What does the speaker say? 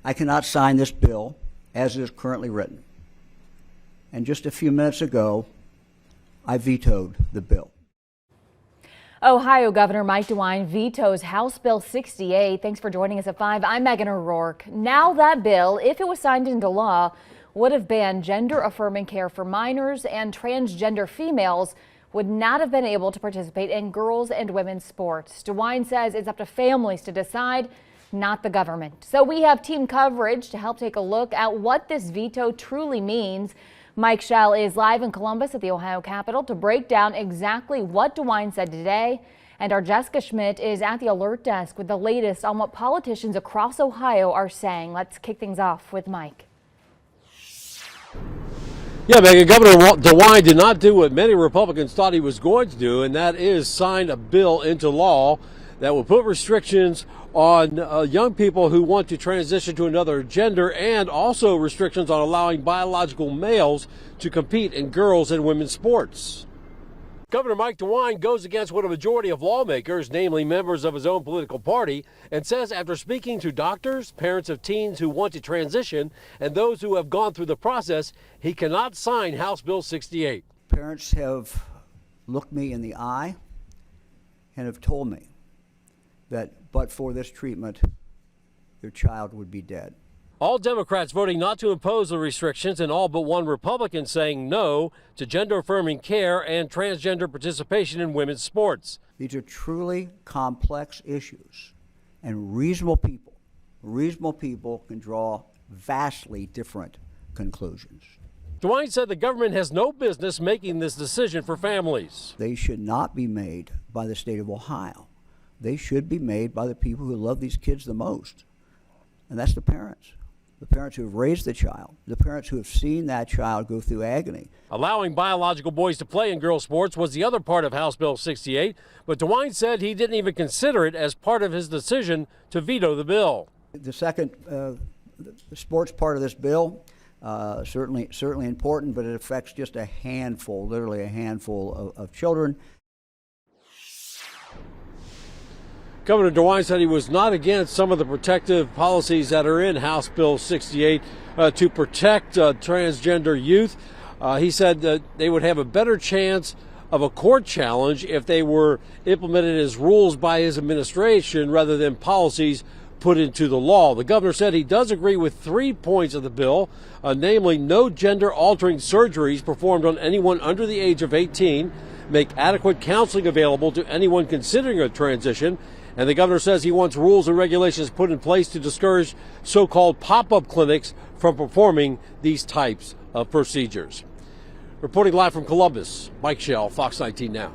I cannot sign this bill as it is currently written. And just a few minutes ago, I vetoed the bill. Ohio Governor Mike DeWine vetoes House Bill 68. Thanks for joining us at 5. I'm Megan O'Rourke. Now that bill, if it was signed into law, would have banned gender-affirming care for minors, and transgender females would not have been able to participate in girls' and women's sports. DeWine says it's up to families to decide, not the government. So we have team coverage to help take a look at what this veto truly means. Mike Schell is live in Columbus at the Ohio Capitol to break down exactly what DeWine said today. And our Jessica Schmidt is at the alert desk with the latest on what politicians across Ohio are saying. Let's kick things off with Mike. Yeah, Megan, Governor DeWine did not do what many Republicans thought he was going to do, and that is sign a bill into law that will put restrictions on young people who want to transition to another gender, and also restrictions on allowing biological males to compete in girls' and women's sports. Governor Mike DeWine goes against what a majority of lawmakers, namely members of his own political party, and says after speaking to doctors, parents of teens who want to transition, and those who have gone through the process, he cannot sign House Bill 68. Parents have looked me in the eye and have told me that but for this treatment, their child would be dead. All Democrats voting not to impose the restrictions, and all but one Republican saying no to gender-affirming care and transgender participation in women's sports. These are truly complex issues, and reasonable people can draw vastly different conclusions. DeWine said the government has no business making this decision for families. They should not be made by the state of Ohio. They should be made by the people who love these kids the most, and that's the parents. The parents who have raised the child, the parents who have seen that child go through agony. Allowing biological boys to play in girls' sports was the other part of House Bill 68, but DeWine said he didn't even consider it as part of his decision to veto the bill. The second, the sports part of this bill, certainly important, but it affects just a handful, literally a handful of children. Governor DeWine said he was not against some of the protective policies that are in House Bill 68 to protect transgender youth. He said that they would have a better chance of a court challenge if they were implemented as rules by his administration rather than policies put into the law. The governor said he does agree with 3 points of the bill, namely no gender-altering surgeries performed on anyone under the age of 18, make adequate counseling available to anyone considering a transition, and the governor says he wants rules and regulations put in place to discourage so-called pop-up clinics from performing these types of procedures. Reporting live from Columbus, Mike Schell, Fox 19 Now.